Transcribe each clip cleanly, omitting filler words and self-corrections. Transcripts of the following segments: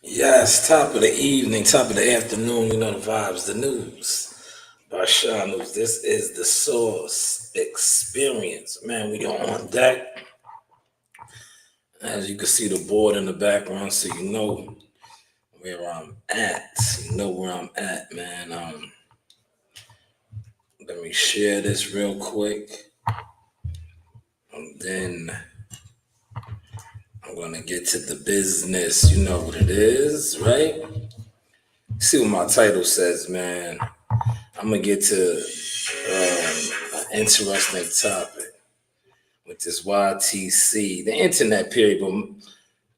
Yes, top of the evening, top of the afternoon, you know the vibes, the news. By Shanewz, this is the Source Experience. Man, we are on deck. As you can see the board in the background, so you know where I'm at. You know where I'm at, man. Let me share this real quick. And then I'm gonna get to the business. You know what it is, right? See what my title says, man. I'm gonna get to an interesting topic with this YTC, the internet period, but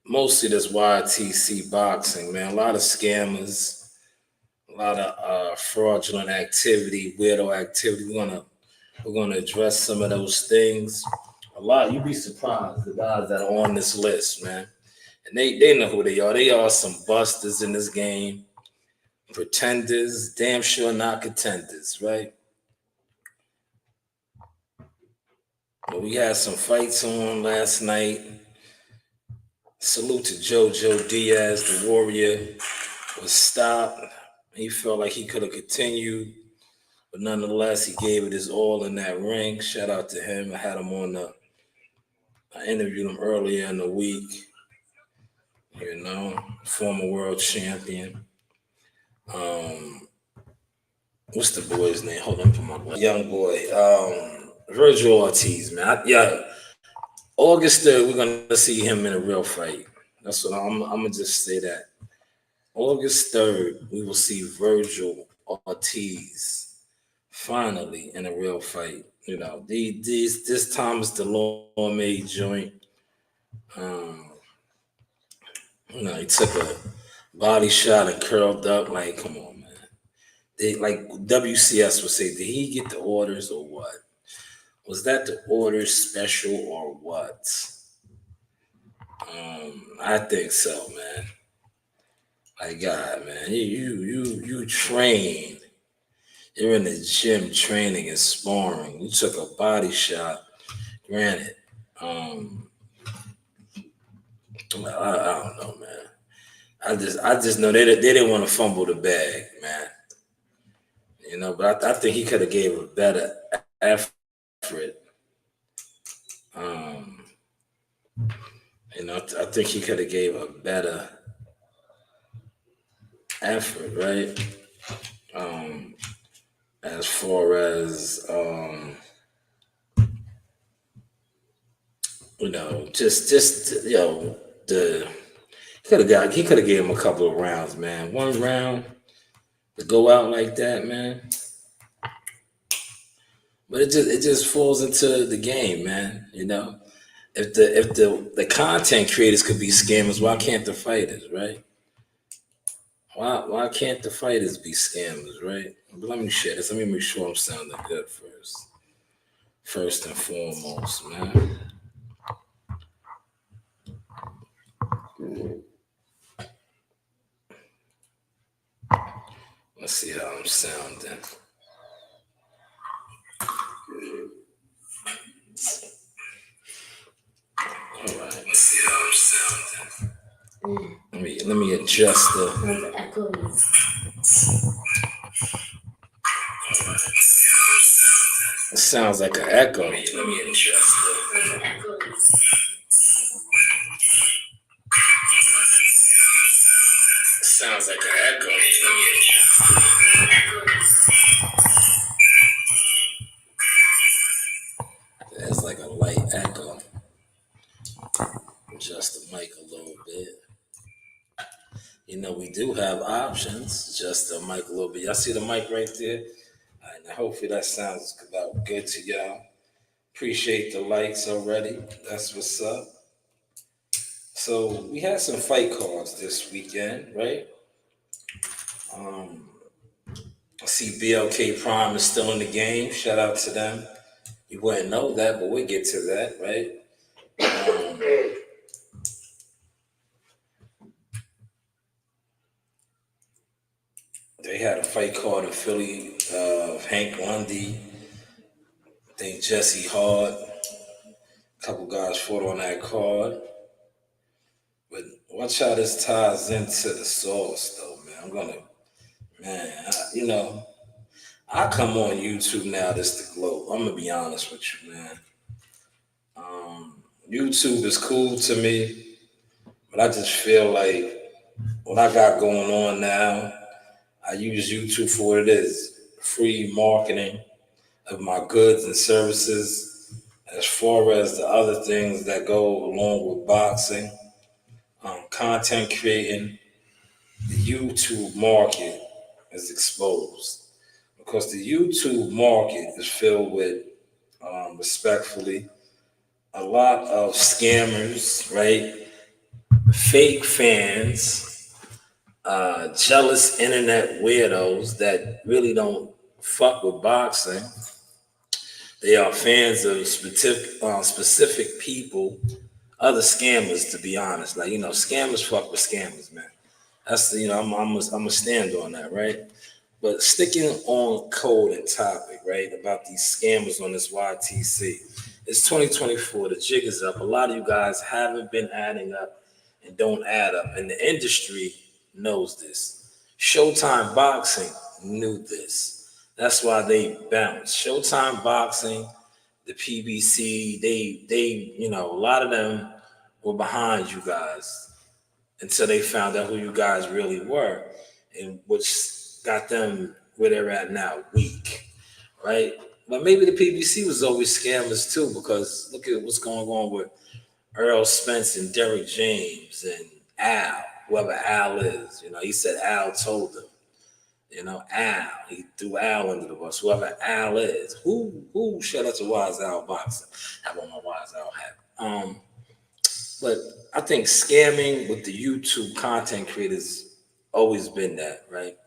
mostly this YTC boxing, man. A lot of scammers, a lot of fraudulent activity, weirdo activity. We're gonna address some of those things. A lot. You'd be surprised the guys that are on this list, man. And they know who they are. They are some busters in this game, pretenders, damn sure not contenders, right? But we had some fights on last night. Salute to JoJo Diaz, the Warrior, was stopped. He felt like he could have continued, but nonetheless, he gave it his all in that ring. Shout out to him. I had him on I interviewed him earlier in the week. You know, former world champion. Um, what's the boy's name? Hold on for my young boy. Virgil Ortiz, man. Yeah, August 3rd, we're gonna see him in a real fight. That's what I'm gonna just say that. August 3rd, we will see Virgil Ortiz finally in a real fight. You know, this time is the law-made joint. Um, he took a body shot and curled up. Like, come on, man. They like WCS would say, did he get the orders or what? Was that the orders special or what? I think so, man. Like God, man, you train. You're in the gym training and sparring. You took a body shot. Granted, I don't know, man. I just know they didn't want to fumble the bag, man. You know, but I think he could have gave a better effort. Um, I think he could have gave a better effort, right? Um, as far as just the he could have gave him a couple of rounds, man. One round to go out like that, man. But it just falls into the game, man. You know, if the content creators could be scammers, why can't the fighters, right? Why can't the fighters be scammers, right? But let me share this. Let me make sure I'm sounding good first. First and foremost, man. Let's see how I'm sounding. All right. Let's see how I'm sounding. Let me adjust the. It sounds like an echo. Let me adjust the. It sounds like an echo. Let me adjust. There's like a light echo. Adjust the mic a little bit. You know, we do have options. Just the mic a little bit. Y'all see the mic right there? All right, now hopefully that sounds about good to y'all. Appreciate the likes already. That's what's up. So we had some fight cards this weekend, right? I see BLK Prime is still in the game. Shout out to them. You wouldn't know that, but we'll get to that, right? They had a fight card in Philly of Hank Lundy. I think Jesse Hart. A couple guys fought on that card. But watch how this ties into the sauce, though, man. I come on YouTube now just to gloat. I'm gonna be honest with you, man. YouTube is cool to me, but I just feel like what I got going on now, I use YouTube for what it is, free marketing of my goods and services. As far as the other things that go along with boxing, content creating, the YouTube market is exposed because the YouTube market is filled with, respectfully, a lot of scammers, right? Fake fans, jealous internet weirdos that really don't fuck with boxing. They are fans of specific people, other scammers, to be honest. Like, scammers fuck with scammers, man. That's, I'm a stand on that, right? But sticking on code and topic, right, about these scammers on this YTC. It's 2024. The jig is up. A lot of you guys haven't been adding up and don't add up. And the industry knows this. Showtime Boxing knew this. That's why they bounced. Showtime Boxing, the PBC, a lot of them were behind you guys until they found out who you guys really were, and which got them where they're at now, weak, right? But maybe the PBC was always scammers too, because look at what's going on with Earl Spence and Derrick James and Al, whoever Al is. He said Al told him. Al, he threw Al under the bus. Whoever Al is, who? Shout out to Wise Al Boxing. Have on my Wise Al hat. But I think scamming with the YouTube content creators always been that, right?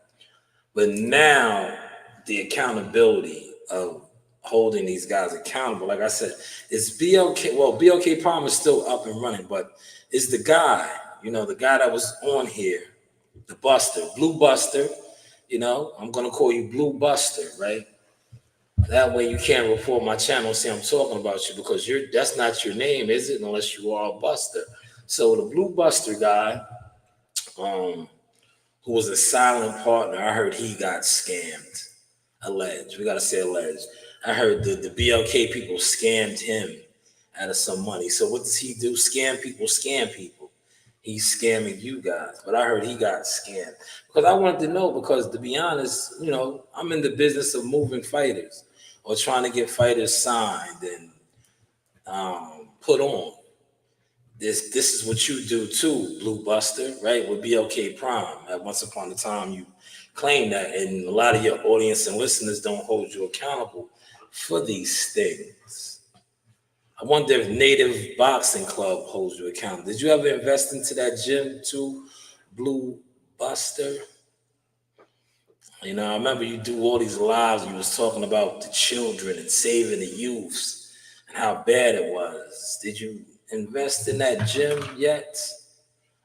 But now the accountability of holding these guys accountable, like I said, is BLK. Well, BLK Palm is still up and running, but it's the guy, the guy that was on here, the Buster, Blue Buster. I'm gonna call you Blue Buster, right? That way you can't report my channel and say I'm talking about you, because that's not your name, is it? Unless you are a Buster. So the Blue Buster guy, who was a silent partner, I heard he got scammed. Alleged. We gotta say alleged. I heard the BLK people scammed him out of some money. So what does he do? Scam people, scam people. He's scamming you guys. But I heard he got scammed. Because I wanted to know, because to be honest, I'm in the business of moving fighters or trying to get fighters signed and put on. This is what you do too, Blue Buster, right? With BLK Prime. At once upon a time, you claim that, and a lot of your audience and listeners don't hold you accountable for these things. I wonder if Native Boxing Club holds you accountable. Did you ever invest into that gym too, Blue Buster? I remember you do all these lives. You was talking about the children and saving the youths and how bad it was. Did you invest in that gym yet?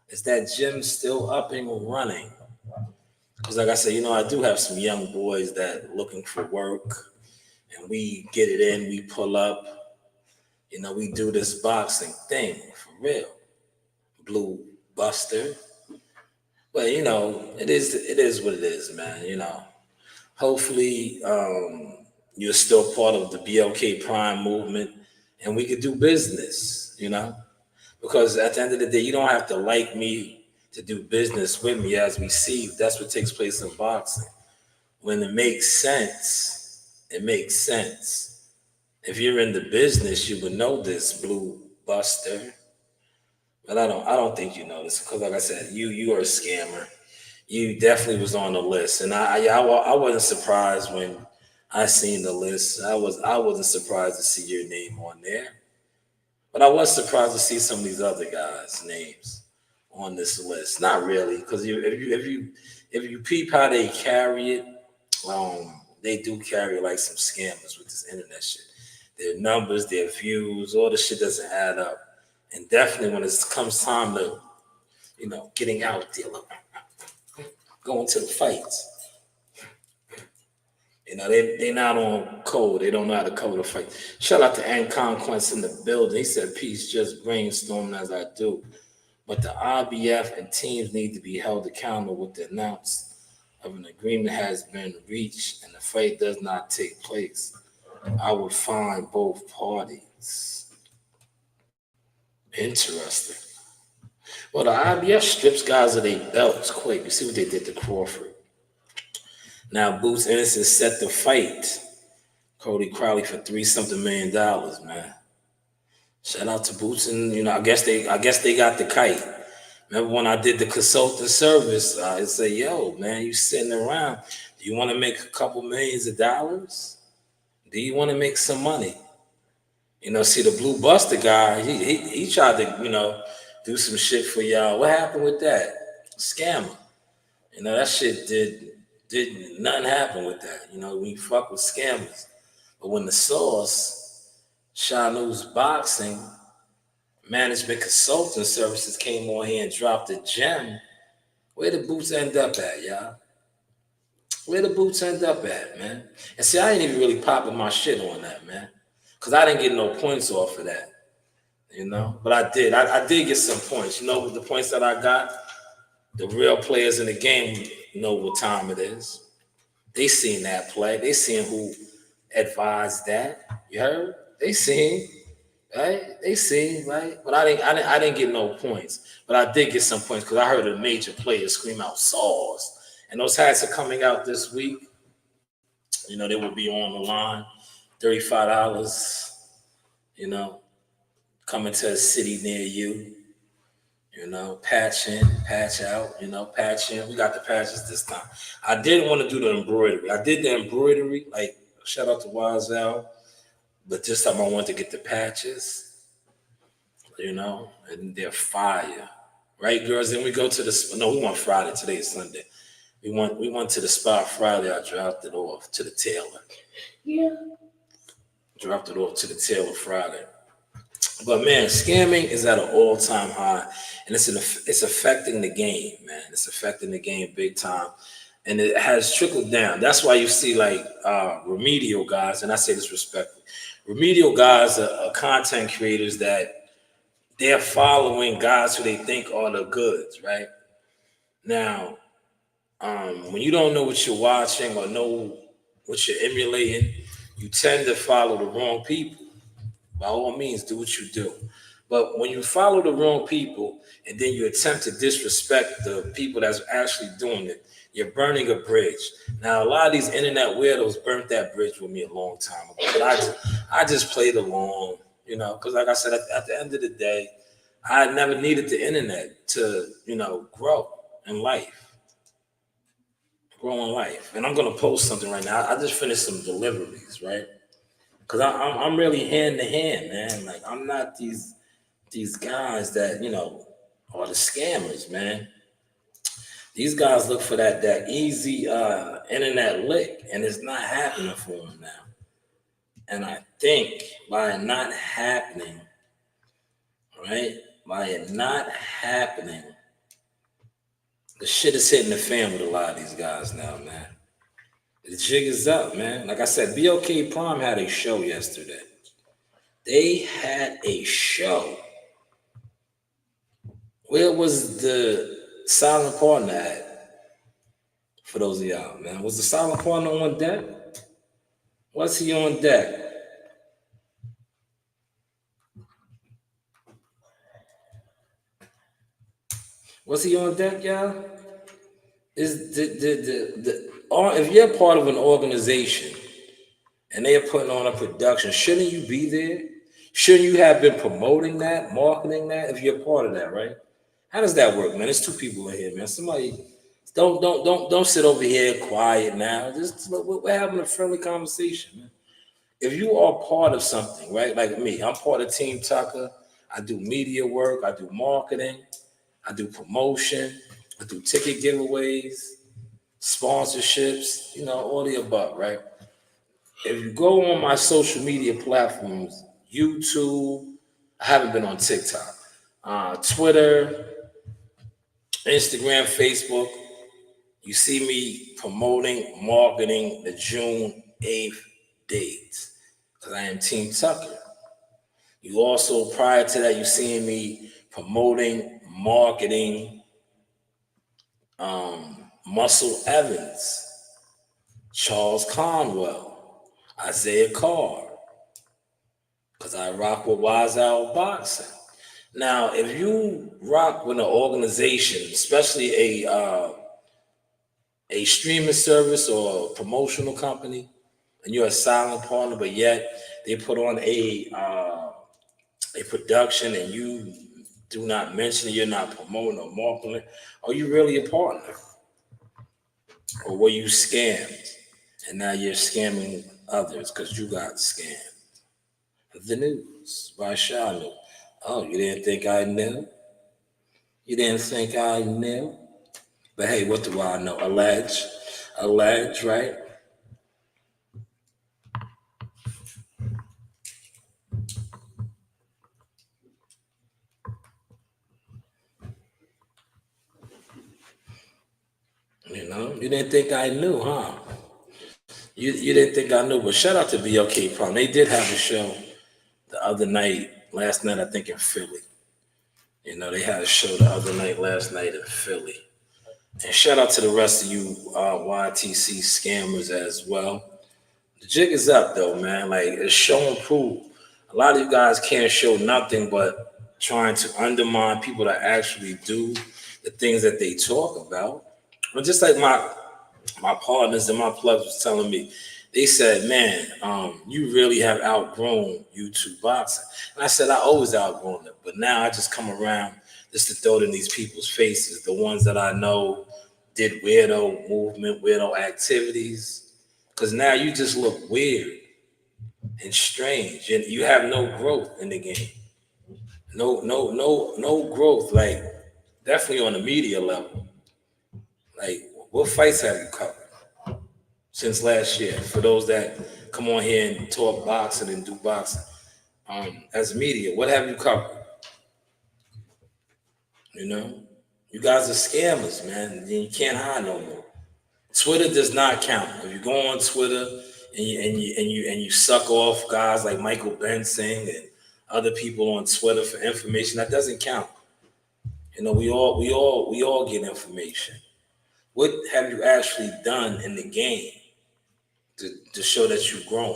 Is that gym still up and running? Because like I said, I do have some young boys that looking for work, and we get it in, we pull up, we do this boxing thing for real. Blue Buster. But it is what it is, man. Hopefully you're still part of the BLK Prime movement and we could do business, because at the end of the day, you don't have to like me to do business with me, as we see. That's what takes place in boxing. When it makes sense, it makes sense. If you're in the business, you would know this, Blue Buster. But I don't think you know this, because like I said, you are a scammer. You definitely was on the list, and I wasn't surprised when I seen the list. I wasn't surprised to see your name on there, but I was surprised to see some of these other guys' names on this list. Not really, because if you peep how they carry it, they do carry like some scammers with this internet shit. Their numbers, their views, all the shit doesn't add up. And definitely when it comes time to, getting out there, going to the fights, they're not on code. They don't know how to cover the fight. Shout out to Ann Conquest in the building. He said, peace, just brainstorming as I do. but the IBF and teams need to be held accountable with the announce of an agreement has been reached and the fight does not take place. I would find both parties. Interesting. Well, the IBF strips guys of their belts quick. You see what they did to Crawford. Now Boots Ennis set to fight Cody Crowley for $3-something million, man. Shout out to Boots, and I guess they got the kite. Remember when I did the consulting service? I say, yo, man, you sitting around. Do you want to make a couple millions of dollars? Do you want to make some money? See the Blue Buster guy, he tried to, do some shit for y'all. What happened with that? Scammer. That shit did nothing happen with that. When you fuck with scammers. But when the source, Shanewz Boxing Management Consulting Services came on here and dropped a gem, where the Boots end up at, y'all? Where the Boots end up at, man? And see, I ain't even really popping my shit on that, man. Because I didn't get no points off of that, But I did. I did get some points. The points that I got, the real players in the game know what time it is. They seen that play. They seen who advised that. You heard? They seen, right? They seen, right? But I didn't get no points. But I did get some points because I heard a major player scream out "Saws." And those hats are coming out this week. They will be on the line. $35, coming to a city near you. Patch in, patch out, patch in. We got the patches this time. I didn't want to do the embroidery. I did the embroidery, like, shout out to Wazel. But this time I wanted to get the patches, and they're fire. Right, girls? Then we go to we went Friday. Today is Sunday. We went to the spot Friday. I dropped it off to the tailor. Yeah. Dropped it off to the tailor Friday. But man, scamming is at an all-time high, and it's affecting the game, man. It's affecting the game big time, and it has trickled down. That's why you see like remedial guys, and I say this respectfully. Remedial guys are content creators that they're following guys who they think are the goods, right? Now, when you don't know what you're watching or know what you're emulating, you tend to follow the wrong people. By all means, do what you do. But when you follow the wrong people and then you attempt to disrespect the people that's actually doing it, you're burning a bridge. Now, a lot of these internet weirdos burnt that bridge with me a long time ago. But I just played along, because like I said, at the end of the day, I never needed the internet to, grow in life. Grow in life. And I'm going to post something right now. I just finished some deliveries, right? Because I'm really hand to hand, man. Like, I'm not these guys that, are the scammers, man. These guys look for that easy internet lick, and it's not happening for them now. And I think by it not happening, right? By it not happening, the shit is hitting the fan with a lot of these guys now, man. The jig is up, man. Like I said, BOK Prime had a show yesterday. They had a show. Where was the silent partner at? For those of y'all, man. Was the silent partner on deck? Was he on deck? Was he on deck, y'all? Is or if you're part of an organization and they are putting on a production, shouldn't you be there? Shouldn't you have been promoting that, marketing that, if you're part of that, right? How does that work, man? There's two people in here, man. Somebody don't sit over here quiet now. Just we're having a friendly conversation, man. If you are part of something, right? Like me, I'm part of Team Tucker. I do media work, I do marketing, I do promotion, I do ticket giveaways, sponsorships, all the above, right? If you go on my social media platforms, YouTube, I haven't been on TikTok, Twitter, Instagram, Facebook, you see me promoting, marketing the June 8th date because I am Team Tucker. You also, prior to that, you seeing me promoting, marketing, Muscle Evans, Charles Conwell, Isaiah Carr, because I rock with Wise Out Boxing. Now, if you rock with an organization, especially a streaming service or a promotional company, and you're a silent partner, but yet they put on a production and you do not mention it, you're not promoting or marketing it, are you really a partner? Or were you scammed? And now you're scamming others because you got scammed. The news by Shanewz. Oh, you didn't think I knew? You didn't think I knew? But hey, what do I know? Allege, right? You didn't think I knew, huh? You didn't think I knew, but shout out to BLK Prom. They did have a show the other night, last night, I think in Philly. They had a show the other night, last night in Philly. And shout out to the rest of you YTC scammers as well. The jig is up though, man. Like it's show and prove. A lot of you guys can't show nothing but trying to undermine people that actually do the things that they talk about. But just like my partners and my plugs was telling me, they said, man, you really have outgrown YouTube boxing. And I said, I always outgrown it. But now I just come around just to throw it in these people's faces. The ones that I know did weirdo movement, weirdo activities. Because now you just look weird and strange. And you have no growth in the game. No growth. Like, definitely on the media level. Like, what fights have you covered since last year? For those that come on here and talk boxing and do boxing, as media, what have you covered? You guys are scammers, man. You can't hide no more. Twitter does not count. If you go on Twitter and you suck off guys like Michael Benson and other people on Twitter for information, that doesn't count. We all get information. What have you actually done in the game to show that you've grown?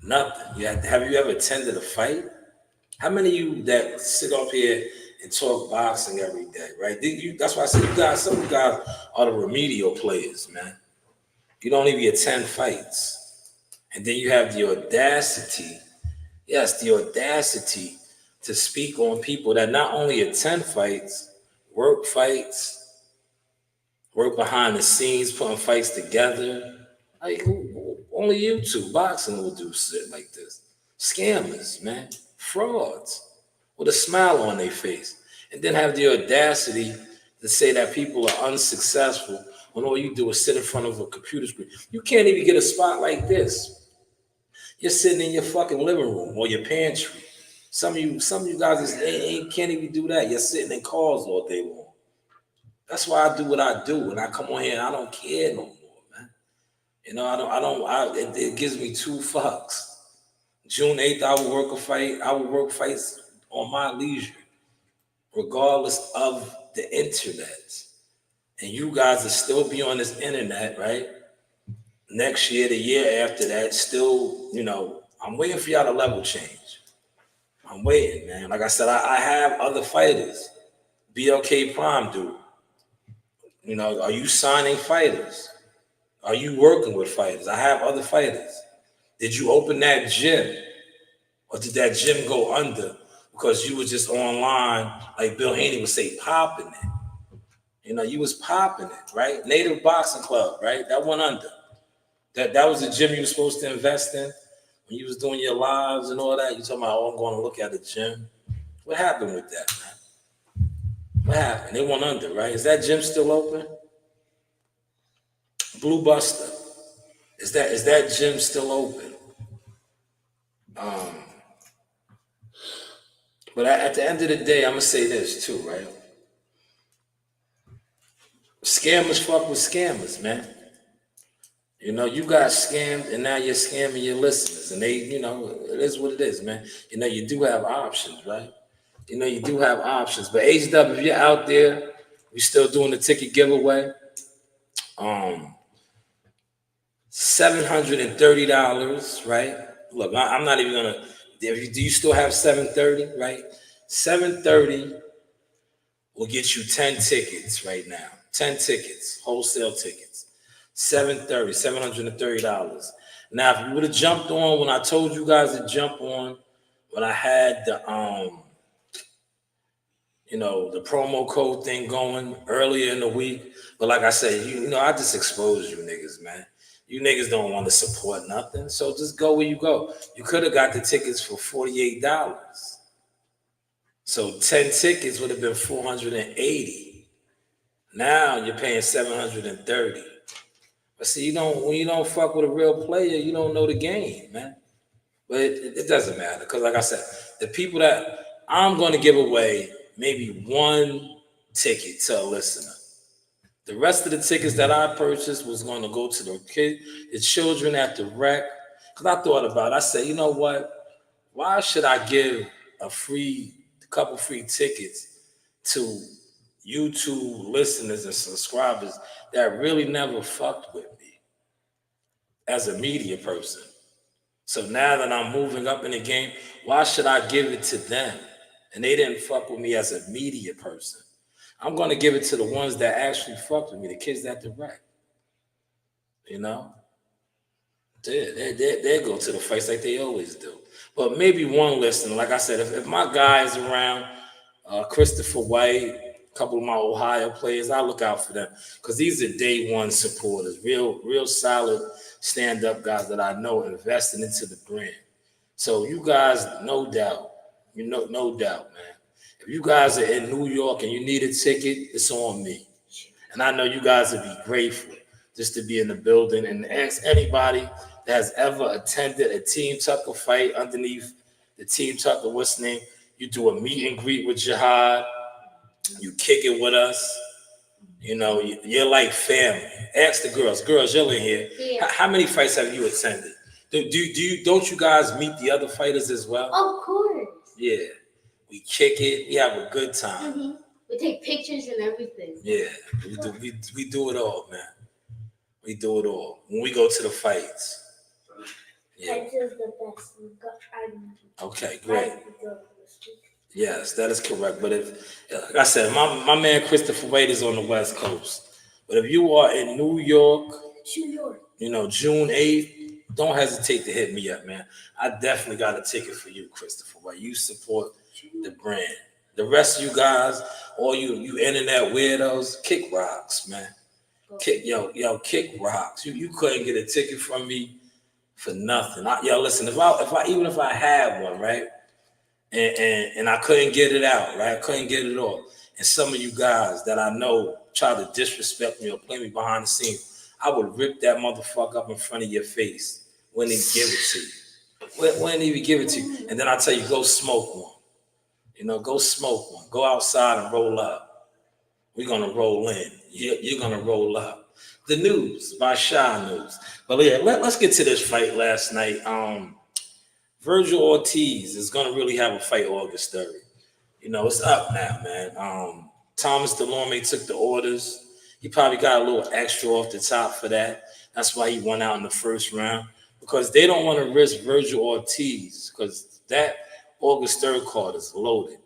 Nothing. Have you ever attended a fight? How many of you that sit up here and talk boxing every day, right? That's why I said some of you guys are the remedial players, man. You don't even attend fights. And then you have the audacity, yes, the audacity to speak on people that not only attend fights, fights, work behind the scenes, putting fights together. Like, only YouTube boxing will do shit like this. Scammers, man. Frauds with a smile on their face. And then have the audacity to say that people are unsuccessful when all you do is sit in front of a computer screen. You can't even get a spot like this. You're sitting in your fucking living room or your pantry. Some of you guys can't even do that. You're sitting in cars all day long. That's why I do what I do. And I come on here and I don't care no more, man. It gives me two fucks. June 8th, I will work a fight. I will work fights on my leisure, regardless of the internet. And you guys will still be on this internet, right? Next year, the year after that, still, I'm waiting for y'all to level change. I'm waiting, man. Like I said, I have other fighters. BLK Prime, dude. Are you signing fighters? Are you working with fighters? I have other fighters. Did you open that gym? Or did that gym go under because you was just online, like Bill Haney would say, popping it? You was popping it, right? Native Boxing Club, right? That went under. That was the gym you were supposed to invest in when you was doing your lives and all that. You talking about, I'm going to look at the gym. What happened with that, man? What happened? They went under, right? Is that gym still open? Blue Buster. Is that gym still open? But at the end of the day, I'm gonna say this too, right? Scammers fuck with scammers, man. You got scammed, and now you're scamming your listeners, and it is what it is, man. You do have options, right? You know, you do have options. But HW, if you're out there, we still doing the ticket giveaway. $730, right? Look, I'm not even gonna. Do you still have 730, right? 730 will get you 10 tickets right now. 10 tickets, wholesale tickets. 730, $730. Now, if you would have jumped on when I told you guys to jump on, when I had the the promo code thing going earlier in the week. But like I said, I just exposed you niggas, man. You niggas don't want to support nothing. So just go where you go. You could have got the tickets for $48. So 10 tickets would have been 480. Now you're paying 730. But see, when you don't fuck with a real player, you don't know the game, man. But it doesn't matter. Because like I said, the people that I'm going to give away maybe one ticket to a listener. The rest of the tickets that I purchased was going to go to the children at the rec. Because I thought about it. I said, you know what? Why should I give a couple free tickets to YouTube listeners and subscribers that really never fucked with me as a media person? So now that I'm moving up in the game, why should I give it to them? And they didn't fuck with me as a media person. I'm going to give it to the ones that actually fucked with me, the kids that direct. You know? They go to the fights like they always do. But maybe one listener, like I said, if my guy is around, Christopher White, a couple of my Ohio players, I look out for them. Because these are day one supporters, real solid stand-up guys that I know investing into the brand. So you guys, no doubt, no doubt, man. If you guys are in New York and you need a ticket, it's on me. And I know you guys would be grateful just to be in the building. And ask anybody that has ever attended a Team Tucker fight underneath the Team Tucker, what's name? You do a meet and greet with Jihad. You kick it with us. You're like family. Ask the girls. Girls, you're in here. Yeah. How many fights have you attended? Don't you guys meet the other fighters as well? Of course. Yeah. We kick it. We have a good time. Mm-hmm. We take pictures and everything. Yeah. We do it all, man. We do it all. When we go to the fights. Yeah. Fights is the best. Okay, great. Yes, that is correct. But like I said, my man Christopher Wade is on the West Coast. But if you are in New York, June 8th, don't hesitate to hit me up, man. I definitely got a ticket for you, Christopher Wade. You support the brand. The rest of you guys, all you internet weirdos, kick rocks, man. Kick rocks. You couldn't get a ticket from me for nothing. Listen, if I had one, right? And I couldn't get it out, right? I couldn't get it off. And some of you guys that I know try to disrespect me or play me behind the scenes, I would rip that motherfucker up in front of your face. Wouldn't even give it to you. Wouldn't even give it to you. And then I tell you, go smoke one. Go smoke one. Go outside and roll up. We're going to roll in. You're going to roll up. The news by Shanewz. But yeah, let's get to this fight last night. Virgil Ortiz is going to really have a fight August 3rd. It's up now, man. Thomas Delorme took the orders. He probably got a little extra off the top for that. That's why he went out in the first round. Because they don't want to risk Virgil Ortiz. Because that August 3rd card is loaded.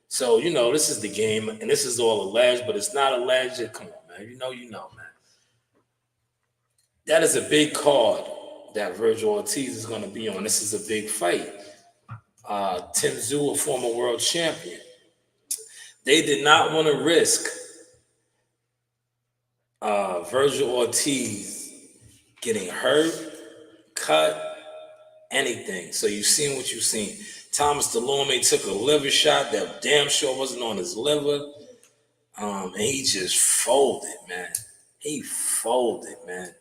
So, this is the game. And this is all alleged. But it's not alleged. Come on, man. You know, man. That is a big card that Virgil Ortiz is going to be on. This is a big fight. Tim Tszyu, a former world champion. They did not want to risk Virgil Ortiz getting hurt, cut, anything. So you've seen what you've seen. Thomas Delorme took a liver shot that damn sure wasn't on his liver. And he just folded, man. He folded, man.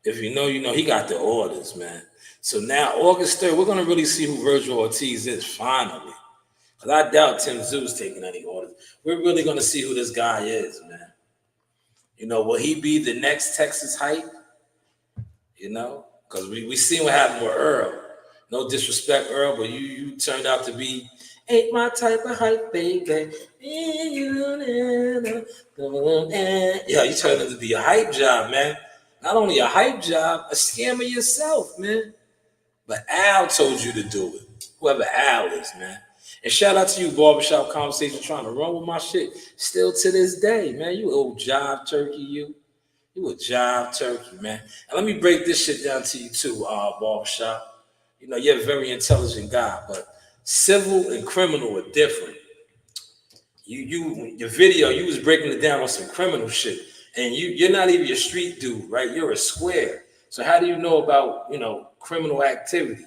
If you know, he got the orders, man. So now, August 3rd, we're going to really see who Virgil Ortiz is, finally. Because I doubt Tim Tszyu's taking any orders. We're really going to see who this guy is, man. Will he be the next Texas hype? Because we seen what happened with Earl. No disrespect, Earl, but you turned out to be ain't my type of hype, baby. Yeah, you turned out to be a hype job, man. Not only a hype job, a scammer yourself, man. But Al told you to do it. Whoever Al is, man. And shout out to you, Barbershop Conversation, trying to run with my shit. Still to this day, man. You old job turkey, you. You a job turkey, man. And let me break this shit down to you too, Barbershop. You know, you're a very intelligent guy, but civil and criminal are different. Your video, you was breaking it down on some criminal shit. And you're not even a street dude, right? You're a square. So how do you know about, criminal activity,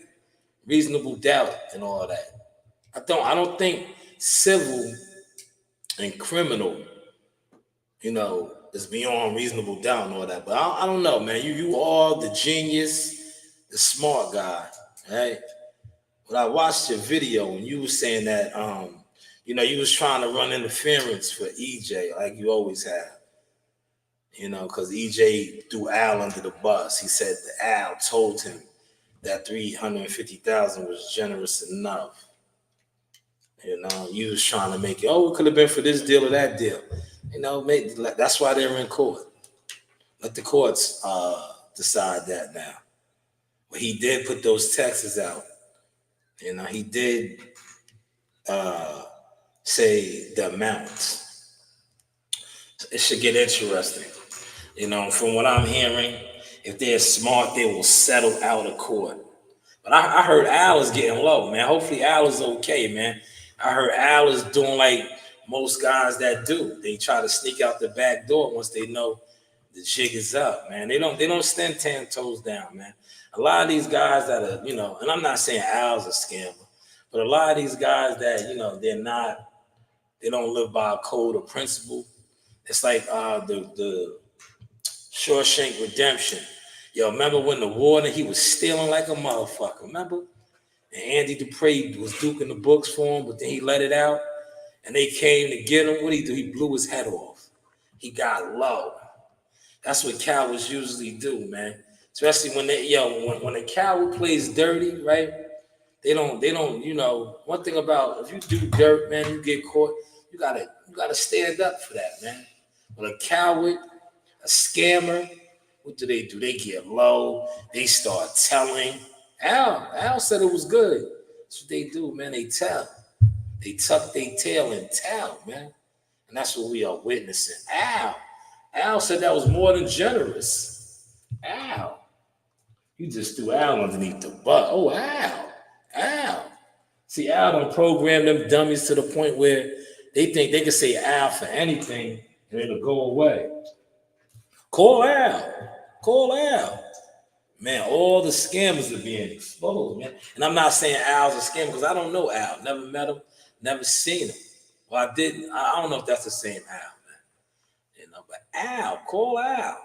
reasonable doubt, and all that? I don't think civil and criminal, is beyond reasonable doubt and all that. But I don't know, man. You are the genius, the smart guy, right? But I watched your video and you were saying that you was trying to run interference for EJ like you always have. Because EJ threw Al under the bus. He said that Al told him that 350,000 was generous enough. You was trying to make it, it could have been for this deal or that deal. That's why they're in court. Let the courts decide that now. But he did put those taxes out. He did say the amounts. It should get interesting. From what I'm hearing, if they're smart, they will settle out of court. But I heard Al is getting low, man. Hopefully Al is okay, man. I heard Al is doing like most guys that do. They try to sneak out the back door once they know the jig is up, man. They don't stand 10 toes down, man. A lot of these guys that are, and I'm not saying Al's a scammer, but a lot of these guys that, they don't live by a code or principle. It's like the Shawshank Redemption. Yo, remember when the warden, he was stealing like a motherfucker, remember? And Andy Dupree was duking the books for him, but then he let it out. And they came to get him. What did he do? He blew his head off. He got low. That's what cowards usually do, man. Especially when when a coward plays dirty, right? They don't, one thing about if you do dirt, man, you get caught, you gotta stand up for that, man. But a coward, a scammer, what do? They get low. They start telling. Al said it was good. That's what they do, man. They tell. They tuck their tail and tell, man. And that's what we are witnessing. Al said that was more than generous. Al. You just threw Al underneath the bus. Oh, Al. See, Al done programmed them dummies to the point where they think they can say Al for anything and it'll go away. Call Al. Man, all the scammers are being exposed, man. And I'm not saying Al's a scammer because I don't know Al. Never met him, never seen him. Well, I didn't. I don't know if that's the same Al, man. But Al, call Al.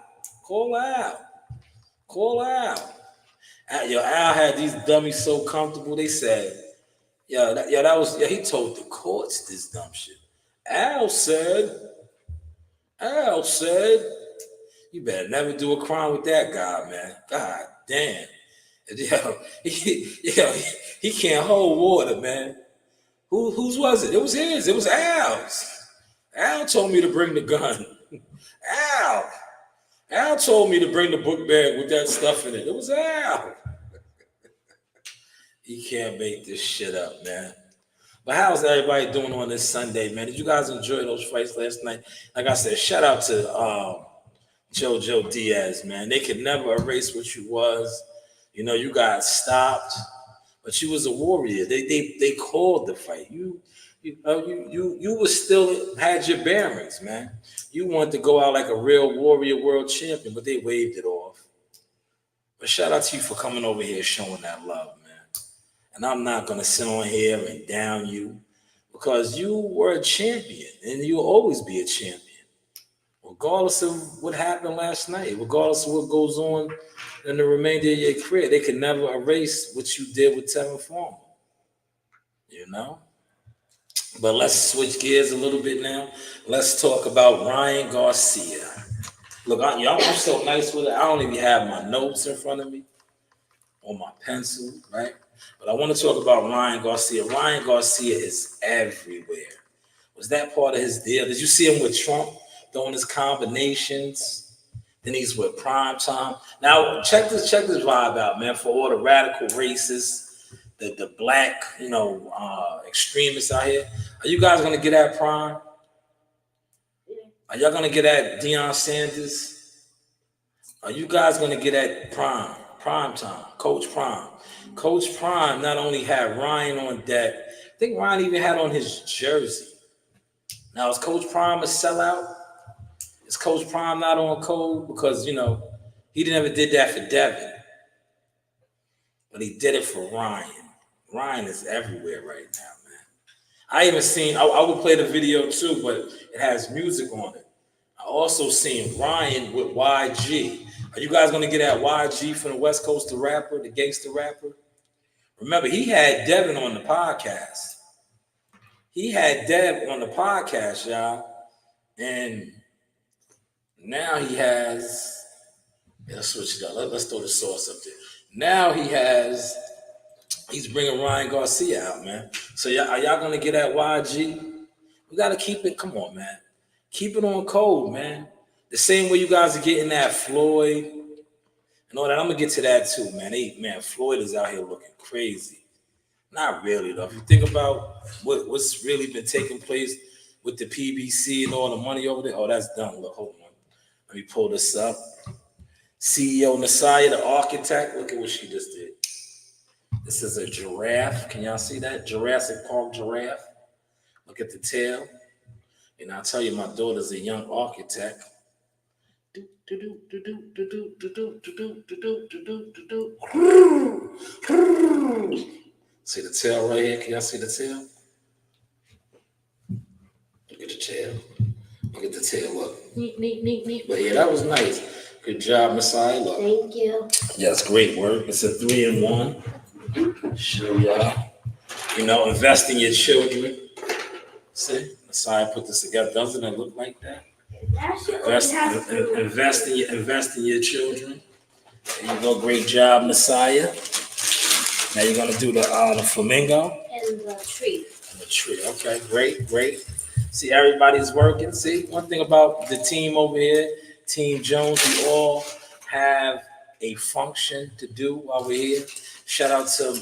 Al had these dummies so comfortable. They said, he told the courts this dumb shit. Al said, you better never do a crime with that guy, man. God damn. He can't hold water, man. Whose was it? It was his. It was Al's. Al told me to bring the gun. Al told me to bring the book bag with that stuff in it. It was Al. He can't make this shit up, man. But how's everybody doing on this Sunday, man? Did you guys enjoy those fights last night? Like I said, shout out to JoJo Diaz, man. They could never erase what you was. You got stopped, but you was a warrior. They called the fight. You was still had your bearings, man. You wanted to go out like a real warrior world champion, but they waved it off. But shout out to you for coming over here showing that love, man. And I'm not gonna sit on here and down you because you were a champion and you'll always be a champion. Regardless of what happened last night, regardless of what goes on in the remainder of your career, they can never erase what you did with Tevin Farmer. But let's switch gears a little bit now. Let's talk about Ryan Garcia. Look, I'm so nice with it. I don't even have my notes in front of me or my pencil, right? But I want to talk about Ryan Garcia. Ryan Garcia is everywhere. Was that part of his deal? Did you see him with Trump doing his combinations? Then he's with Prime Time. Now check this vibe out, man. For all the radical racists, the black, extremists out here. Are you guys gonna get at Prime? Are y'all gonna get at Deion Sanders? Are you guys gonna get at Prime Time, Coach Prime? Coach Prime not only had Ryan on deck, I think Ryan even had on his jersey. Now is Coach Prime a sellout? Is Coach Prime not on code? Because he never did that for Devin, but he did it for Ryan. Ryan is everywhere right now, man. I even seen, I would play the video too, but it has music on it. I also seen Ryan with YG. Are you guys gonna get at YG from the West Coast, the rapper, the gangster rapper? Remember, he had Devin on the podcast. He had Dev on the podcast, y'all. And now he has, let's switch it up. Let's throw the sauce up there. Now he's bringing Ryan Garcia out, man. So are y'all gonna get at YG? We gotta keep it, come on, man. Keep it on code, man. The same way you guys are getting at Floyd and all that. I'm gonna get to that too, man. Floyd is out here looking crazy. Not really, though. If you think about what's really been taking place with the PBC and all the money over there, that's done. Look, hold on. Let me pull this up. CEO Nasaya, the architect, look at what she just did. This is a giraffe. Can y'all see that? Jurassic Park giraffe. Look at the tail. And I'll tell you, my daughter's a young architect. See the tail right here? Can y'all see the tail? Look at the tail. Look at the tail. Look. Neat. But yeah, that was nice. Good job, Messiah. Look. Thank you. Yes, great work. It's a 3-in-1. Show y'all. Invest in your children. See, Messiah put this together. Doesn't it look like that? Invest in your children. There you go. Great job, Messiah. Now you're gonna do the flamingo and the tree. Okay, great. See, everybody's working. See, one thing about the team over here, Team Jones, we all have a function to do while we're here. Shout out to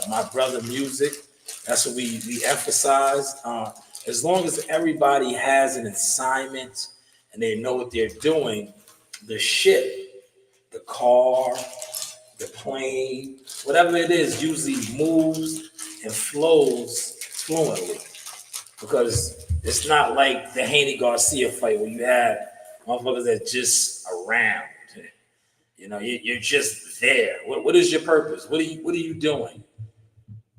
my brother Music. That's what we emphasize. As long as everybody has an assignment and they know what they're doing, the ship, the car, the plane, whatever it is, usually moves and flows fluently. Because it's not like the Haney Garcia fight where you have motherfuckers that just around. You're just there. What is your purpose? What are you doing?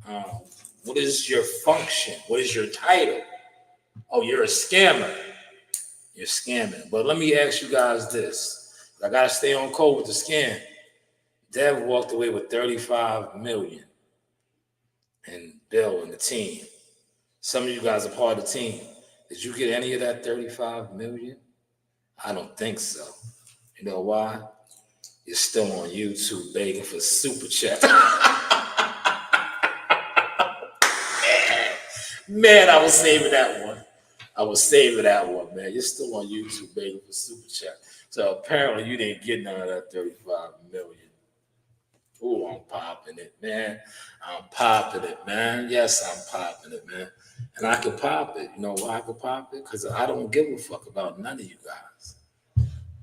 What is your function? What is your title? Oh, you're a scammer. You're scamming. But let me ask you guys this. I gotta stay on code with the scam. Dev walked away with $35 million. And Bill and the team. Some of you guys are part of the team. Did you get any of that $35 million? I don't think so. You know why? You're still on YouTube begging for super chat. Man, I was saving that one. Man. You're still on YouTube begging for super chat. So apparently you didn't get none of that $35 million. Ooh, I'm popping it, man. Yes, I'm popping it, man. And I can pop it. You know why I can pop it? Because I don't give a fuck about none of you guys.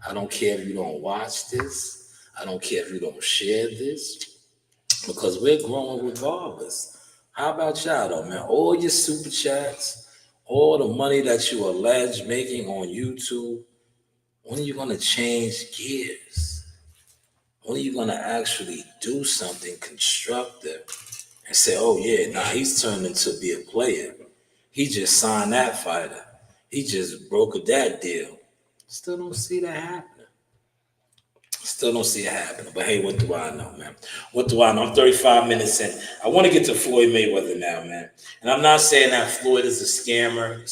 I don't care if you don't watch this. I don't care if you don't share this. Because we're growing regardless. How about y'all, though, man? All your super chats, all the money that you allege making on YouTube, when are you going to change gears? When are you going to actually do something constructive and say, oh, yeah, nah, he's turned into be a player. He just signed that fighter. He just brokered that deal. Still don't see that happening. But hey, what do I know, man? What do I know? I'm 35 minutes in. I want to get to Floyd Mayweather now, man. And I'm not saying that Floyd is a schemer,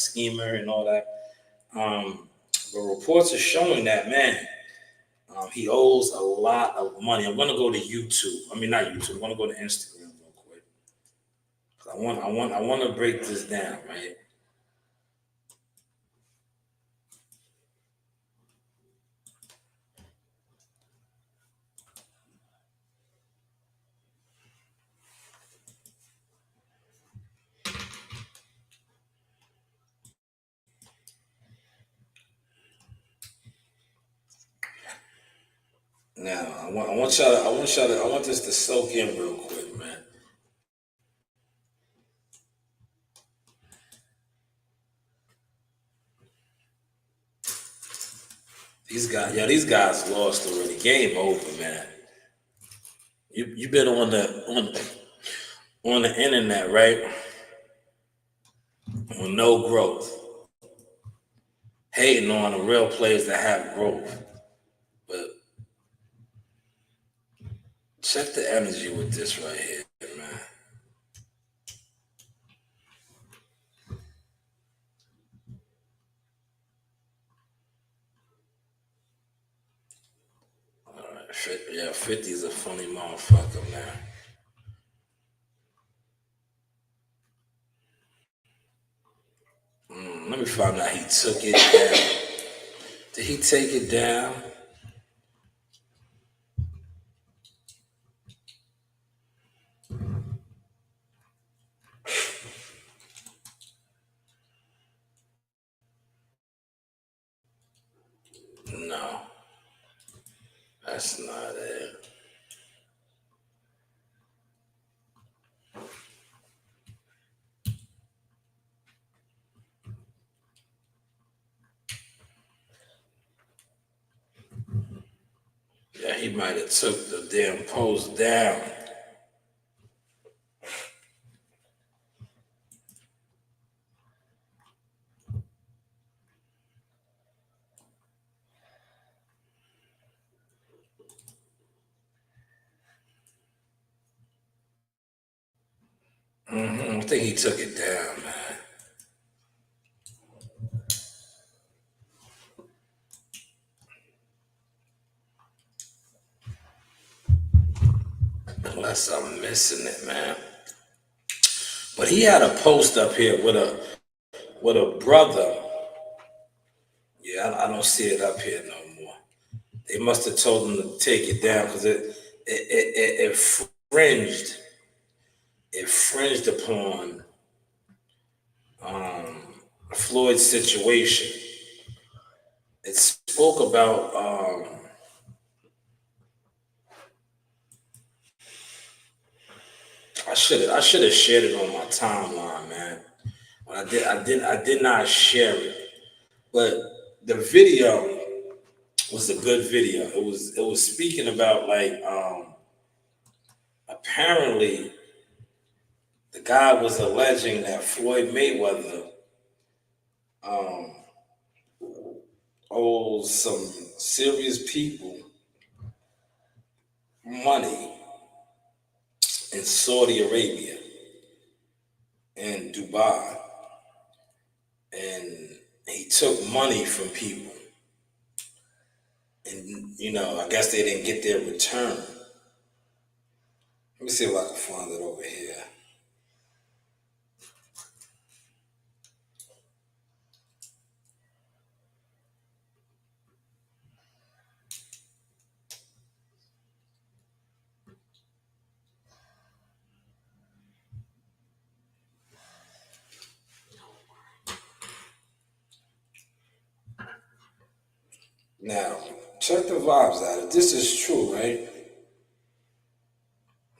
and all that. But reports are showing that, man, he owes a lot of money. I'm going to go to YouTube. I mean, not YouTube. I'm going to go to Instagram real I want to break this down, right? Now, I want this to soak in real quick, man. These guys lost already. Game over, man. You've been on the internet, right? On no growth, hating on the real players that have growth. But check the energy with this right here, man. All right, yeah, 50's a funny motherfucker, man. Let me find out he took it down. Did he take it down? No, that's not it. Yeah, he might have took the damn post down. I think he took it down, man. Unless I'm missing it, man. But he had a post up here with a brother. Yeah, I don't see it up here no more. They must have told him to take it down because it fringed upon Floyd's situation. It spoke about I should have shared it on my timeline, man. But I did not share it. But the video was a good video. It was speaking about like apparently the guy was alleging that Floyd Mayweather um, owes some serious people money in Saudi Arabia and Dubai, and he took money from people, and I guess they didn't get their return. Let me see if I can find it over here. Now, check the vibes out. If this is true, right?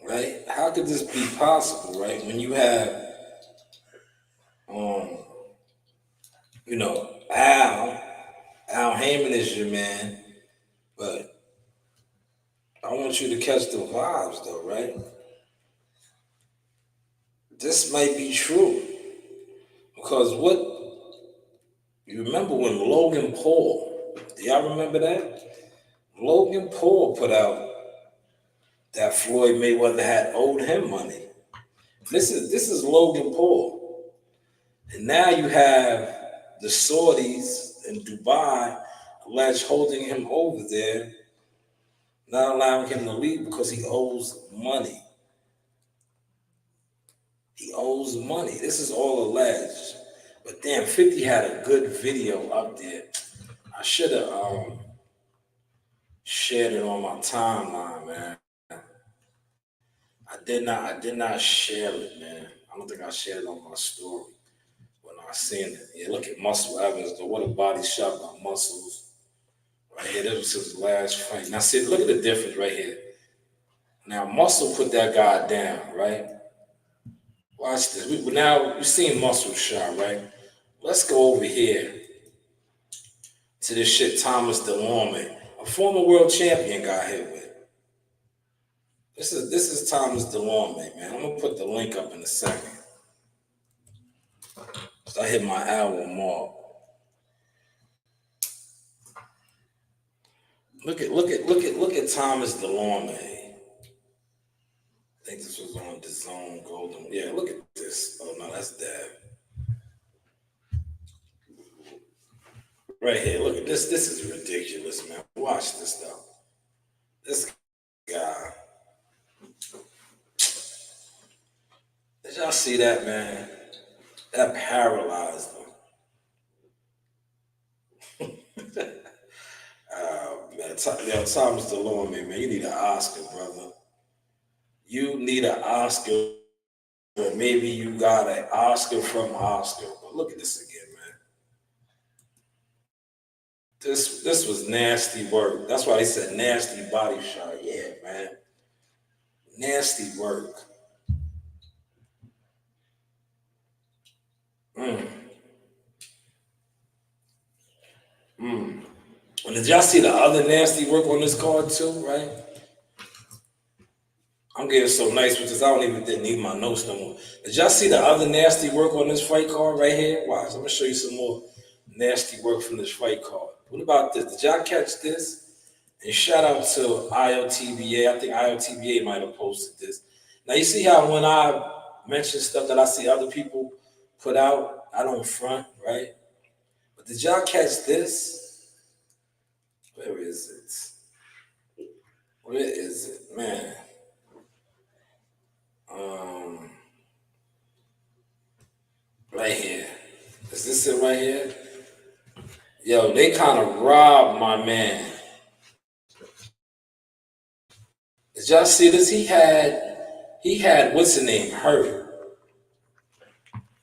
Right? How could this be possible, right? When you have, um, Al Heyman is your man, but I want you to catch the vibes, though, right? This might be true because what you remember when Logan Paul? Do y'all remember that? Logan Paul put out that Floyd Mayweather had owed him money. This is Logan Paul, and now you have the Saudis in Dubai alleged holding him over there, not allowing him to leave because he owes money. He owes money. This is all alleged. But damn, 50 had a good video up there. I should have shared it on my timeline, man. I did not share it, man. I don't think I shared it on my story when I seen it. Yeah, look at Muscle Evans, though. What a body shot by Muscles. Right here, this was his last fight. Now see, look at the difference right here. Now Muscle put that guy down, right? Watch this. Now you've seen Muscle shot, right? Let's go over here to this shit Thomas DeLorme, a former world champion, got hit with. This is Thomas DeLorme, man. I'm gonna put the link up in a second. So I hit my hour mark. Look at Thomas DeLorme. I think this was on the Zone Golden. Yeah, look at this. Oh no, that's Dab. Right here, look at this. This is ridiculous, man. Watch this though. This guy. Did y'all see that, man? That paralyzed him. Man, Thomas DeLorme, man, you need an Oscar, brother. You need an Oscar, or maybe you got an Oscar from Oscar. But look at this again, man. This was nasty work. That's why they said nasty body shot. Yeah, man. Nasty work. And did y'all see the other nasty work on this card too, right? I'm getting so nice with this, I didn't need my notes no more. Did y'all see the other nasty work on this fight card right here? Watch, I'm gonna show you some more nasty work from this fight card. What about this? Did y'all catch this? And shout out to IOTBA. I think IOTBA might have posted this. Now you see how when I mention stuff that I see other people put out, I don't front, right? But did y'all catch this? Where is it? Where is it, man? Right here. Is this it right here? Yo, they kind of robbed my man. Did y'all see this? He had what's the name hurt.